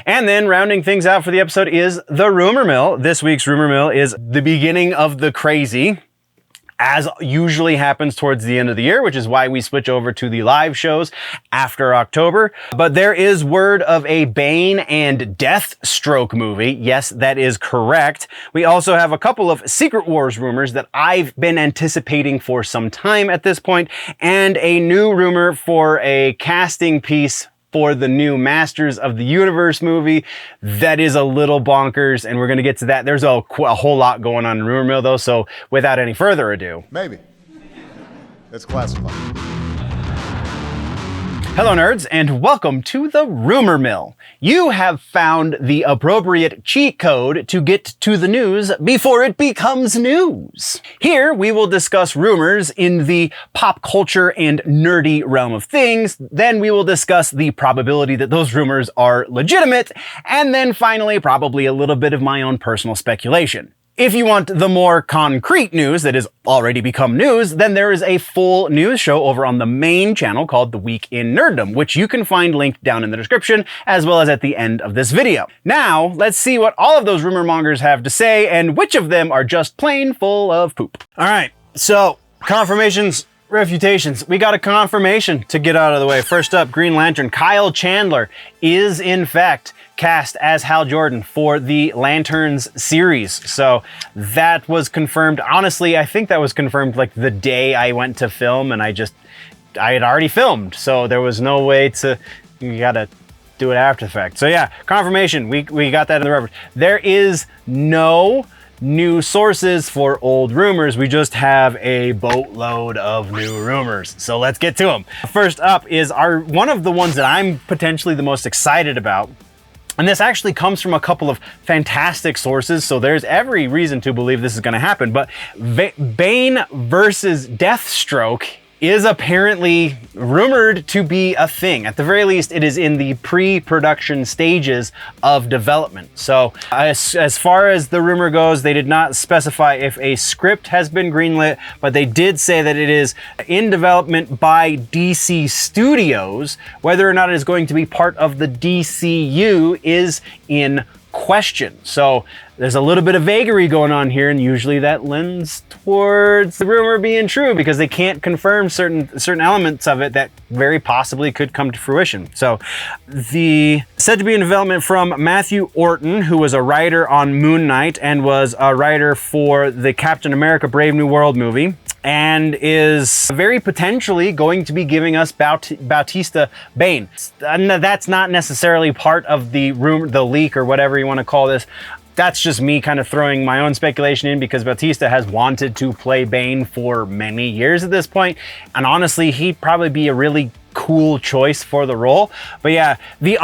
And then rounding things out for the episode is the Rumor Mill. This week's Rumor Mill is the beginning of the crazy, as usually happens towards the end of the year, which is why we switch over to the live shows after October. But there is word of a Bane and Deathstroke movie. Yes, that is correct. We also have a couple of Secret Wars rumors that I've been anticipating for some time at this point, and a new rumor for a casting piece for the new Masters of the Universe movie that is a little bonkers, and we're going to get to that. There's a whole lot going on in Rumor Mill, though, so without any further ado... Maybe. It's classified. Hello, nerds, and welcome to the Rumor Mill. You have found the appropriate cheat code to get to the news before it becomes news. Here, we will discuss rumors in the pop culture and nerdy realm of things. Then we will discuss the probability that those rumors are legitimate. And then finally, probably a little bit of my own personal speculation. If you want the more concrete news that has already become news, then there is a full news show over on the main channel called The Week in Nerddom, which you can find linked down in the description, as well as at the end of this video. Now, let's see what all of those rumor mongers have to say, and which of them are just plain full of poop. All right, so confirmations, refutations. We got a confirmation to get out of the way. First up, Green Lantern. Kyle Chandler is, in fact, cast as Hal Jordan for the Lanterns series. So that was confirmed. Honestly, I think that was confirmed like the day I went to film, and I had already filmed. So there was no way to, you gotta do it after the fact. So yeah, confirmation. We got that in the reference. There is no new sources for old rumors. We just have a boatload of new rumors. So let's get to them. First up is one of the ones that I'm potentially the most excited about. And this actually comes from a couple of fantastic sources, so there's every reason to believe this is going to happen. But Bane versus Deathstroke is apparently rumored to be a thing. At the very least, it is in the pre-production stages of development. So as far as the rumor goes, they did not specify if a script has been greenlit, but they did say that it is in development by DC Studios. Whether or not it is going to be part of the DCU is in question. So there's a little bit of vagary going on here, and usually that lends towards the rumor being true because they can't confirm certain elements of it that very possibly could come to fruition. So said to be in development from Matthew Orton, who was a writer on Moon Knight and was a writer for the Captain America Brave New World movie, and is very potentially going to be giving us Bautista Bane. And that's not necessarily part of the rumor, the leak, or whatever you want to call this. That's just me kind of throwing my own speculation in because Bautista has wanted to play Bane for many years at this point. And honestly, he'd probably be a really cool choice for the role. But yeah, the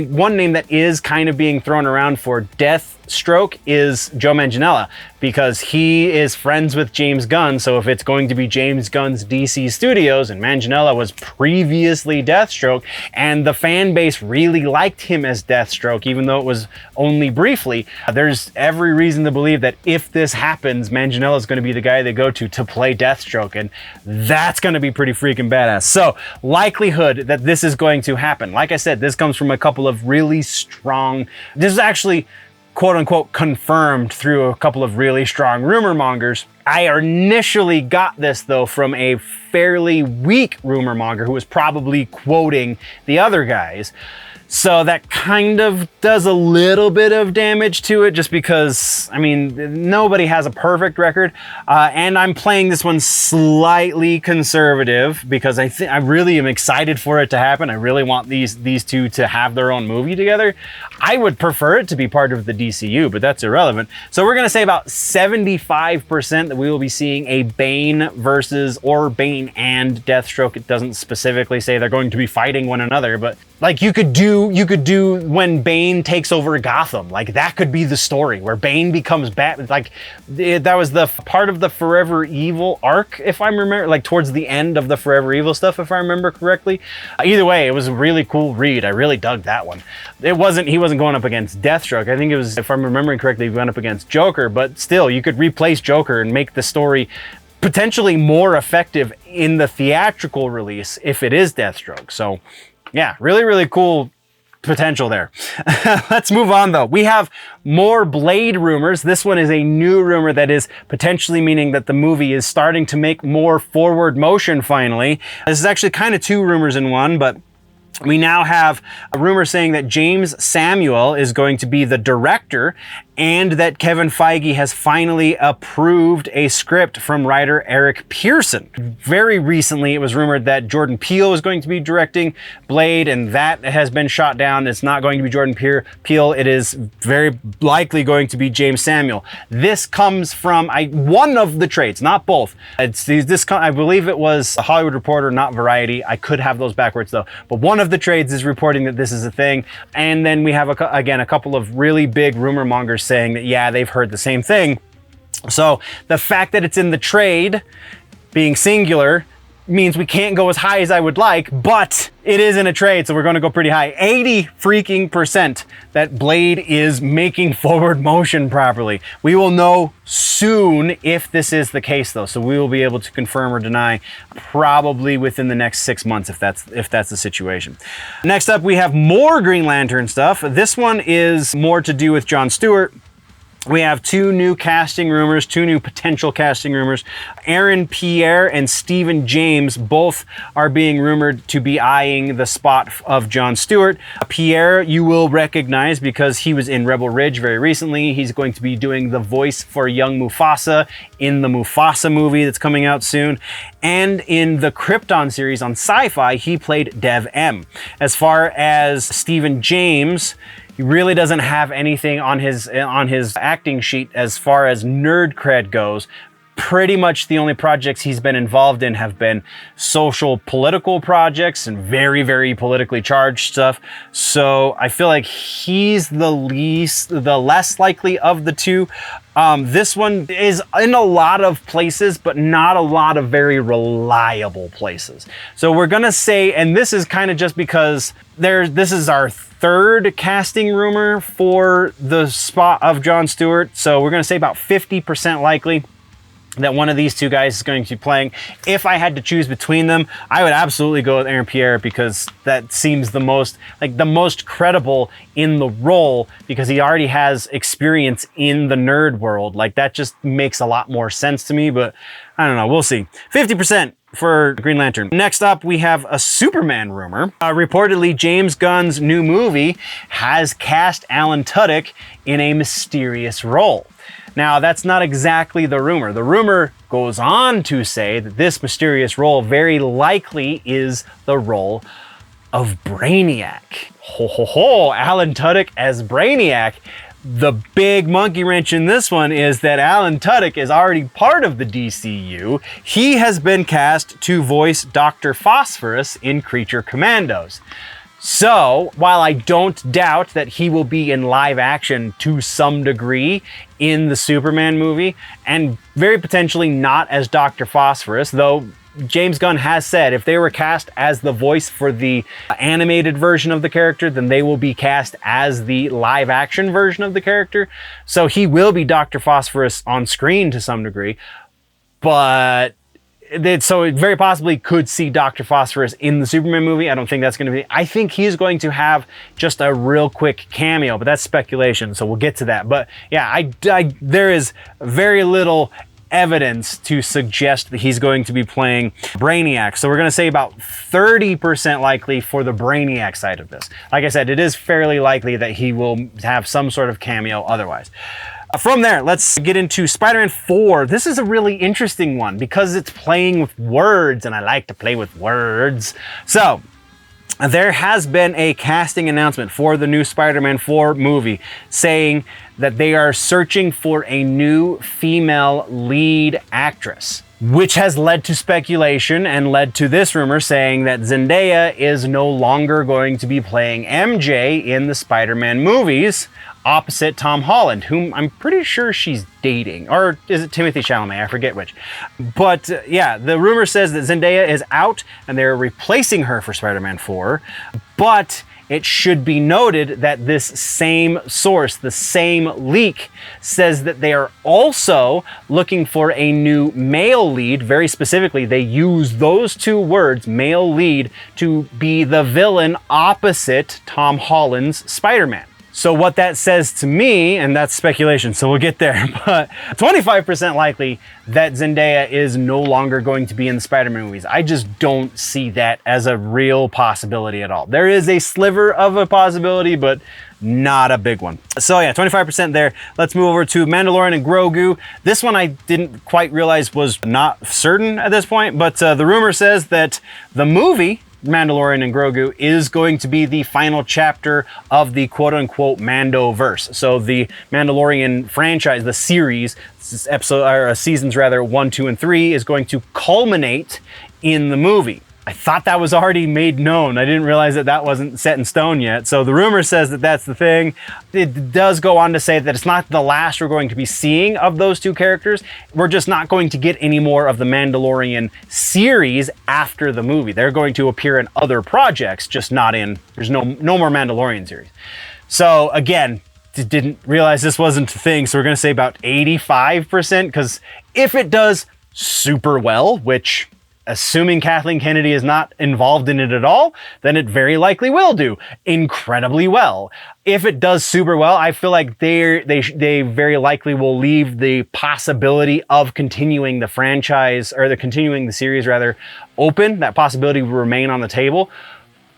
one name that is kind of being thrown around for Deathstroke is Joe Manganiello, because he is friends with James Gunn. So if it's going to be James Gunn's DC Studios, and Manganiello was previously Deathstroke, and the fan base really liked him as Deathstroke, even though it was only briefly, there's every reason to believe that if this happens, Manganiello is going to be the guy they go to play Deathstroke, and that's going to be pretty freaking badass. So likelihood that this is going to happen. Like I said, this comes from a couple of really strong, this is actually quote unquote confirmed through a couple of really strong rumor mongers. I initially got this though from a fairly weak rumor monger who was probably quoting the other guys. So that kind of does a little bit of damage to it, just because, I mean, nobody has a perfect record. And I'm playing this one slightly conservative because I really am excited for it to happen. I really want these two to have their own movie together. I would prefer it to be part of the DCU, but that's irrelevant. So we're going to say about 75% that we will be seeing a Bane versus, or Bane and Deathstroke. It doesn't specifically say they're going to be fighting one another, but like you could do when Bane takes over Gotham. Like that could be the story where Bane becomes Batman. Like that was the part of the Forever Evil arc, if I remember, like towards the end of the Forever Evil stuff, if I remember correctly. Either way, it was a really cool read. I really dug that one. He wasn't going up against Deathstroke. I think it was, if I'm remembering correctly, he went up against Joker, but still you could replace Joker and make the story potentially more effective in the theatrical release if it is Deathstroke. So yeah, really, really cool potential there. Let's move on though. We have more Blade rumors. This one is a new rumor that is potentially meaning that the movie is starting to make more forward motion finally. This is actually kind of two rumors in one, but we now have a rumor saying that Jeymes Samuel is going to be the director and that Kevin Feige has finally approved a script from writer Eric Pearson. Very recently, it was rumored that Jordan Peele was going to be directing Blade, and that has been shot down. It's not going to be Jordan Peele. It is very likely going to be Jeymes Samuel. This comes from one of the trades, not both. I believe it was a Hollywood Reporter, not Variety. I could have those backwards though. But one of the trades is reporting that this is a thing. And then we have, again, a couple of really big rumor mongers saying that, yeah, they've heard the same thing. So the fact that it's in the trade, being singular, means we can't go as high as I would like, but it is in a trade, so we're going to go pretty high. 80% that Blade is making forward motion properly. We will know soon if this is the case though, so we will be able to confirm or deny probably within the next 6 months if that's the situation. Next up, we have more Green Lantern stuff. This one is more to do with John Stewart. We have two new casting rumors, two new potential casting rumors. Pierre and Stephen James both are being rumored to be eyeing the spot of John Stewart. Pierre, you will recognize because he was in Rebel Ridge very recently. He's going to be doing the voice for young Mufasa in the Mufasa movie that's coming out soon. And in the Krypton series on Sci-Fi, he played Dev M. As far as Stephen James, he really doesn't have anything on his acting sheet as far as nerd cred goes. Pretty much the only projects he's been involved in have been social political projects and very, very politically charged stuff. So I feel like he's the less likely of the two. This one is in a lot of places, but not a lot of very reliable places. So we're gonna say, and this is kind of just because this is our third casting rumor for the spot of John Stewart. So we're gonna say about 50% likely that one of these two guys is going to be playing. If I had to choose between them, I would absolutely go with Pierre because that seems the most credible in the role because he already has experience in the nerd world. Like that just makes a lot more sense to me, but I don't know, we'll see. 50% for Green Lantern. Next up, we have a Superman rumor. Reportedly, James Gunn's new movie has cast Alan Tudyk in a mysterious role. Now, that's not exactly the rumor. The rumor goes on to say that this mysterious role very likely is the role of Brainiac. Ho ho ho, Alan Tudyk as Brainiac. The big monkey wrench in this one is that Alan Tudyk is already part of the DCU. He has been cast to voice Dr. Phosphorus in Creature Commandos. So, while I don't doubt that he will be in live action to some degree in the Superman movie, and very potentially not as Dr. Phosphorus, though James Gunn has said if they were cast as the voice for the animated version of the character, then they will be cast as the live action version of the character. So he will be Dr. Phosphorus on screen to some degree, but so it very possibly could see Dr. Phosphorus in the Superman movie. I don't think that's going to be. I think he's going to have just a real quick cameo, but that's speculation, so we'll get to that. But yeah, there is very little evidence to suggest that he's going to be playing Brainiac. So we're going to say about 30% likely for the Brainiac side of this. Like I said, it is fairly likely that he will have some sort of cameo otherwise. From there, let's get into Spider-Man 4. This is a really interesting one because it's playing with words, and I like to play with words. So, there has been a casting announcement for the new Spider-Man 4 movie saying that they are searching for a new female lead actress, which has led to speculation and led to this rumor saying that Zendaya is no longer going to be playing MJ in the Spider-Man movies opposite Tom Holland, whom I'm pretty sure she's dating. Or is it Timothée Chalamet? I forget which. But yeah, the rumor says that Zendaya is out and they're replacing her for Spider-Man 4. But it should be noted that this same source, the same leak, says that they are also looking for a new male lead. Very specifically, they use those two words, male lead, to be the villain opposite Tom Holland's Spider-Man. So what that says to me, and that's speculation, so we'll get there, but 25% likely that Zendaya is no longer going to be in the Spider-Man movies. I just don't see that as a real possibility at all. There is a sliver of a possibility, but not a big one. So yeah, 25% there. Let's move over to Mandalorian and Grogu. This one I didn't quite realize was not certain at this point, but the rumor says that the movie Mandalorian and Grogu is going to be the final chapter of the quote-unquote Mandoverse. So the Mandalorian franchise, the series, seasons rather, 1, 2, and 3 is going to culminate in the movie. I thought that was already made known. I didn't realize that that wasn't set in stone yet. So the rumor says that that's the thing. It does go on to say that it's not the last we're going to be seeing of those two characters. We're just not going to get any more of the Mandalorian series after the movie. They're going to appear in other projects, just not in, there's no more Mandalorian series. So again, didn't realize this wasn't a thing. So we're going to say about 85%, because if it does super well, which, assuming Kathleen Kennedy is not involved in it at all, then it very likely will do incredibly well. If it does super well, I feel like they very likely will leave the possibility of continuing the franchise, or continuing the series rather, open. That possibility will remain on the table.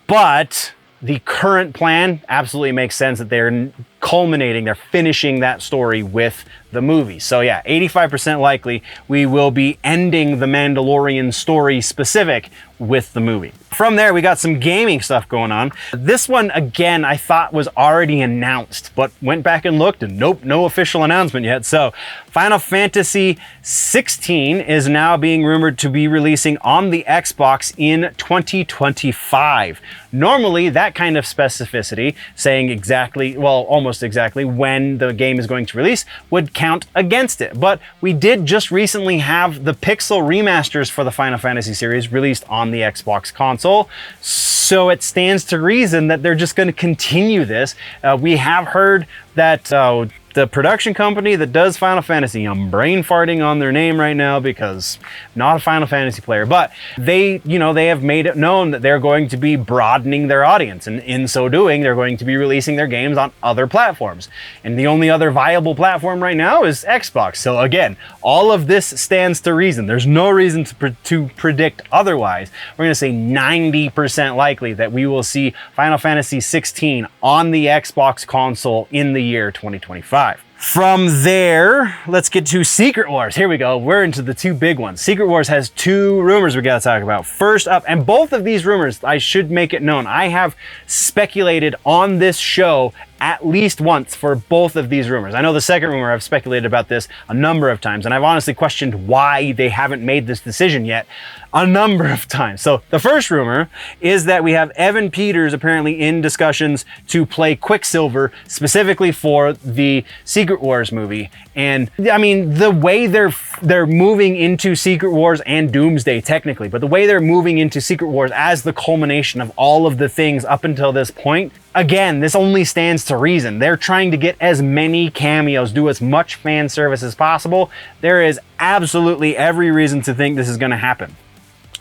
But the current plan absolutely makes sense that they're culminating, they're finishing that story with the movie. So yeah, 85% likely we will be ending the Mandalorian story specific with the movie. From there, we got some gaming stuff going on. This one, again, I thought was already announced, but went back and looked and nope, no official announcement yet. So Final Fantasy 16 is now being rumored to be releasing on the Xbox in 2025. Normally, that kind of specificity, saying exactly, well, almost exactly when the game is going to release, would count against it. But we did just recently have the pixel remasters for the Final Fantasy series released on the Xbox console. So it stands to reason that they're just going to continue this. We have heard that the production company that does Final Fantasy, I'm brain farting on their name right now because I'm not a Final Fantasy player, but they have made it known that they're going to be broadening their audience, and in so doing, they're going to be releasing their games on other platforms. And the only other viable platform right now is Xbox. So again, all of this stands to reason. There's no reason to predict otherwise. We're going to say 90% likely that we will see Final Fantasy 16 on the Xbox console in the year 2025. From there, let's get to Secret Wars. Here we go. We're into the two big ones. Secret Wars has two rumors we got to talk about. First up, and both of these rumors, I should make it known, I have speculated on this show at least once for both of these rumors. I know the second rumor, I've speculated about this a number of times, and I've honestly questioned why they haven't made this decision yet a number of times. So the first rumor is that we have Evan Peters apparently in discussions to play Quicksilver specifically for the Secret Wars movie. And I mean, the way they're moving into Secret Wars and Doomsday technically, but the way they're moving into Secret Wars as the culmination of all of the things up until this point, again, this only stands to reason. They're trying to get as many cameos, do as much fan service as possible. There is absolutely every reason to think this is going to happen.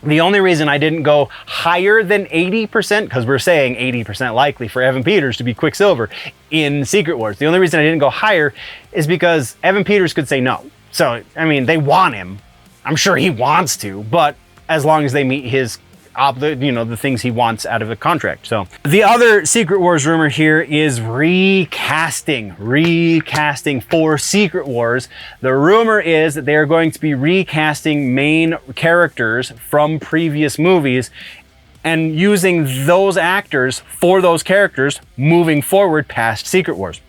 The only reason I didn't go higher than 80%, because we're saying 80% likely for Evan Peters to be Quicksilver in Secret Wars. The only reason I didn't go higher is because Evan Peters could say no. So, I mean, they want him. I'm sure he wants to, but as long as they meet his the things he wants out of the contract. So the other Secret Wars rumor here is recasting for Secret Wars. The rumor is that they are going to be recasting main characters from previous movies and using those actors for those characters moving forward past Secret Wars.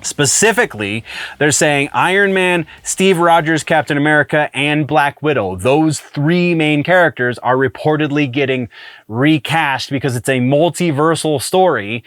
Specifically, they're saying Iron Man, Steve Rogers, Captain America, and Black Widow. Those three main characters are reportedly getting recast because it's a multiversal story.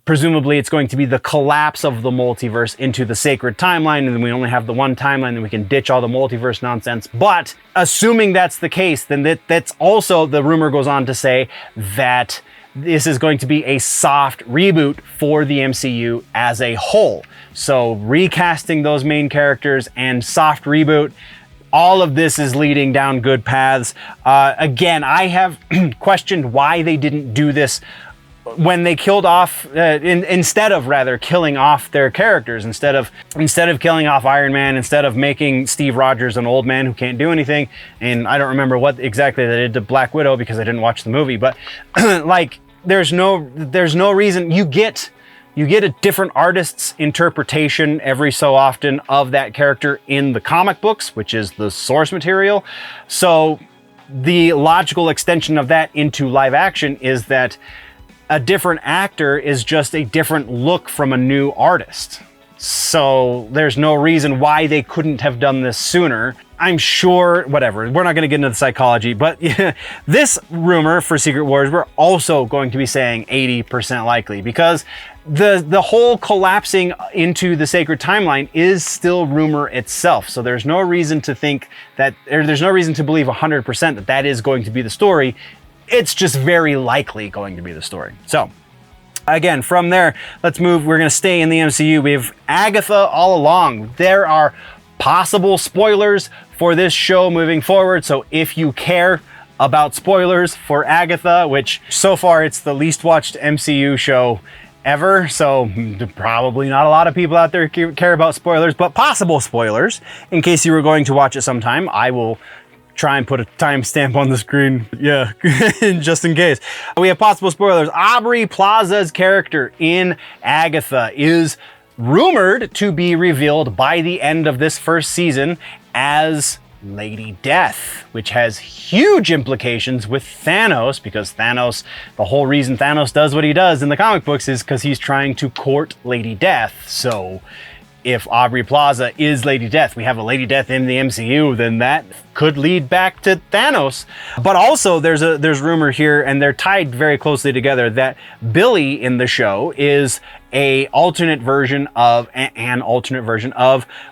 Presumably, it's going to be the collapse of the multiverse into the sacred timeline, and then we only have the one timeline, and we can ditch all the multiverse nonsense. But assuming that's the case, then that's also, the rumor goes on to say that this is going to be a soft reboot for the MCU as a whole. So recasting those main characters and soft reboot, all of this is leading down good paths. Again, I have questioned why they didn't do this when they killed off, instead of killing off their characters, instead of killing off Iron Man, instead of making Steve Rogers an old man who can't do anything. And I don't remember what exactly they did to Black Widow because I didn't watch the movie, but like there's no reason. You get a different artist's interpretation every so often of that character in the comic books, which is the source material. So the logical extension of that into live action is that a different actor is just a different look from a new artist. So there's no reason why they couldn't have done this sooner. I'm sure, whatever, we're not going to get into the psychology, but this rumor for Secret Wars, we're also going to be saying 80% likely, because the whole collapsing into the sacred timeline is still rumor itself. So there's no reason to think that, or there's no reason to believe 100% that is going to be the story. It's just very likely going to be the story. So again, from there, let's move. We're going to stay in the MCU. We have Agatha all along. There are possible spoilers for this show moving forward. So if you care about spoilers for Agatha, which so far it's the least watched MCU show ever, so probably not a lot of people out there care about spoilers, but possible spoilers in case you were going to watch it sometime. I will try and put a timestamp on the screen, yeah, just in case. We have possible spoilers. Aubrey Plaza's character in Agatha is rumored to be revealed by the end of this first season as Lady Death, which has huge implications with Thanos, because Thanos, the whole reason Thanos does what he does in the comic books is because he's trying to court Lady Death. So if Aubrey Plaza is Lady Death, we have a Lady Death in the MCU, then that could lead back to Thanos. But also there's rumor here, and they're tied very closely together, that Billy in the show is an alternate version of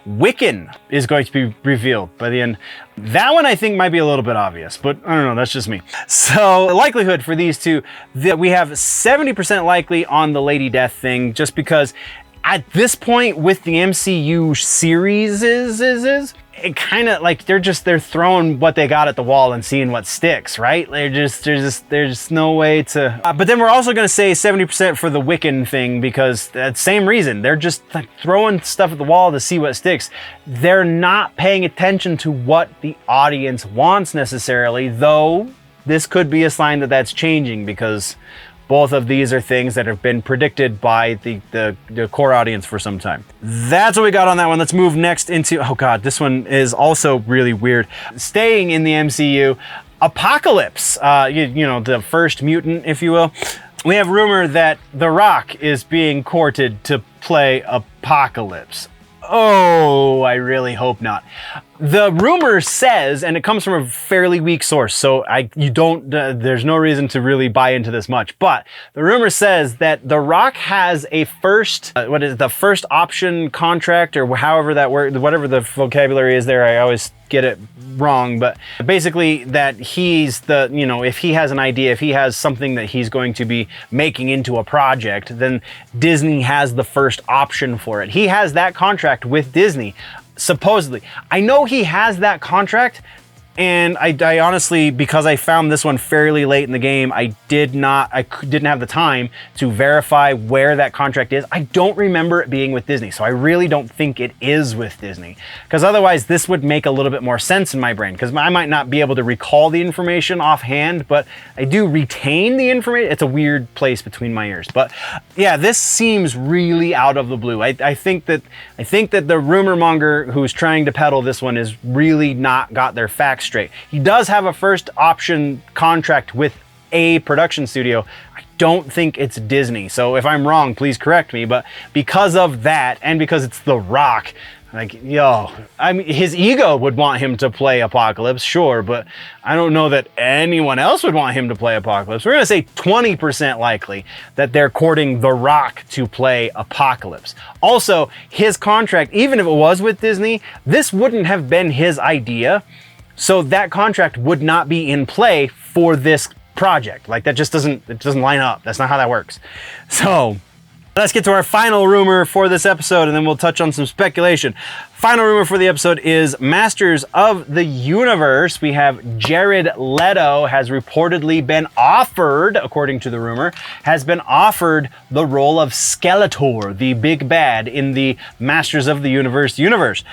Wiccan is going to be revealed by the end. That one I think might be a little bit obvious, but I don't know, that's just me. So the likelihood for these two, that we have 70% likely on the Lady Death thing, just because at this point with the MCU series it kind of like they're throwing what they got at the wall and seeing what sticks, right? There's no way to. But then we're also going to say 70% for the Wiccan thing, because that same reason, they're just like throwing stuff at the wall to see what sticks. They're not paying attention to what the audience wants necessarily, though this could be a sign that that's changing, because both of these are things that have been predicted by the core audience for some time. That's what we got on that one. Let's move next into, oh God, this one is also really weird. Staying in the MCU, Apocalypse, you know, the first mutant, if you will. We have rumor that The Rock is being courted to play Apocalypse. Oh, I really hope not. The rumor says, and it comes from a fairly weak source, so there's no reason to really buy into this much, but the rumor says that The Rock has a first option contract, or however that works, whatever the vocabulary is there, I always get it wrong, but basically that he's if he has an idea, if he has something that he's going to be making into a project, then Disney has the first option for it. He has that contract with Disney, supposedly. I know he has that contract, and I honestly, because I found this one fairly late in the game, I didn't have the time to verify where that contract is. I don't remember it being with Disney, so I really don't think it is with Disney, because otherwise this would make a little bit more sense in my brain, because I might not be able to recall the information offhand, but I do retain the information. It's a weird place between my ears, but yeah, this seems really out of the blue. I think that the rumor monger who's trying to peddle this one is really not got their facts straight. He does have a first option contract with a production studio. I don't think it's Disney. So if I'm wrong, please correct me. But because of that, and because it's The Rock, like, I mean, his ego would want him to play Apocalypse, sure, but I don't know that anyone else would want him to play Apocalypse. We're gonna say 20% likely that they're courting The Rock to play Apocalypse. Also, his contract, even if it was with Disney, this wouldn't have been his idea. So that contract would not be in play for this project. Like that just doesn't line up. That's not how that works. So let's get to our final rumor for this episode, and then we'll touch on some speculation. Final rumor for the episode is Masters of the Universe. We have Jared Leto has reportedly been offered, according to the rumor, has been offered the role of Skeletor, the big bad in the Masters of the Universe universe.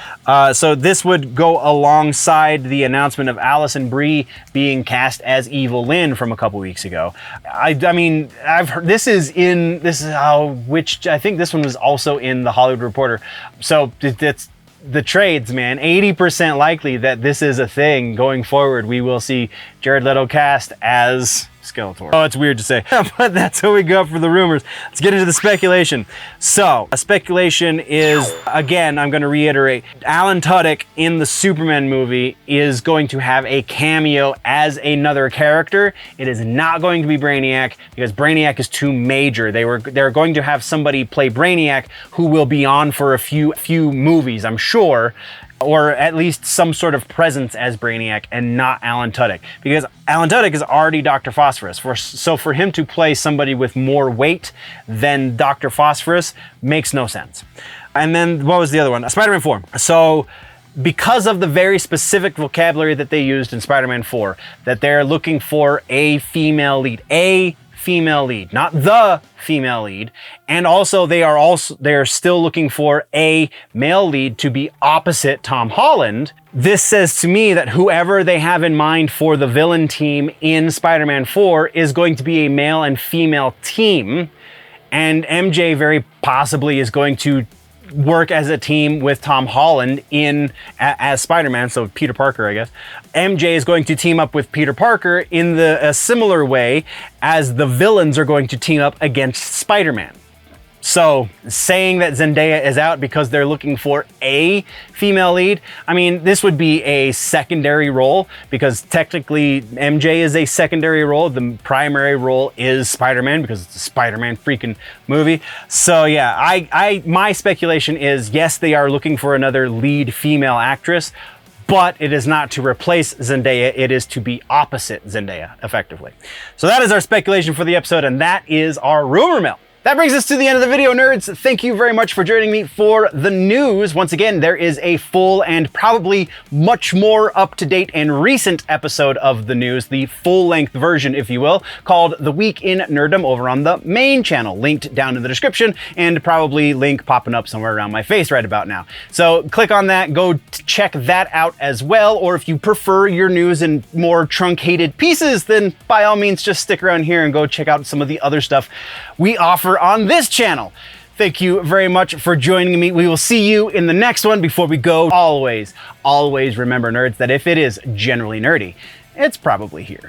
So this would go alongside the announcement of Alison Brie being cast as Evil Lynn from a couple weeks ago. I mean, I've heard I think this one was also in the Hollywood Reporter. So it's the trades, man. 80% likely that this is a thing going forward. We will see Jared Leto cast as Skeletor. Oh, it's weird to say, but that's what we got for the rumors. Let's get into the speculation. So, a speculation is, again, I'm going to reiterate, Alan Tudyk in the Superman movie is going to have a cameo as another character. It is not going to be Brainiac because Brainiac is too major. They're going to have somebody play Brainiac who will be on for a few movies, I'm sure, or at least some sort of presence as Brainiac, and not Alan Tudyk, because Alan Tudyk is already Dr. Phosphorus. So for him to play somebody with more weight than Dr. Phosphorus makes no sense. And then what was the other one? Spider-Man 4. So because of the very specific vocabulary that they used in Spider-Man 4, that they're looking for a female lead, not the female lead, and also they're still looking for a male lead to be opposite Tom Holland. This says to me that whoever they have in mind for the villain team in Spider-Man 4 is going to be a male and female team, and MJ very possibly is going to work as a team with Tom Holland as Spider-Man, so Peter Parker, I guess. MJ is going to team up with Peter Parker in a similar way as the villains are going to team up against Spider-Man. So saying that Zendaya is out because they're looking for a female lead, I mean, this would be a secondary role because technically MJ is a secondary role. The primary role is Spider-Man because it's a Spider-Man freaking movie. So yeah, my speculation is yes, they are looking for another lead female actress, but it is not to replace Zendaya, it is to be opposite Zendaya, effectively. So that is our speculation for the episode, and that is our rumor mill. That brings us to the end of the video, nerds. Thank you very much for joining me for the news. Once again, there is a full and probably much more up-to-date and recent episode of the news, the full-length version, if you will, called The Week in Nerddom over on the main channel, linked down in the description, and probably link popping up somewhere around my face right about now. So click on that, go check that out as well, or if you prefer your news in more truncated pieces, then by all means just stick around here and go check out some of the other stuff we offer on this channel. Thank you very much for joining me. We will see you in the next one. Before we go, always remember, nerds, that if it is generally nerdy, it's probably here.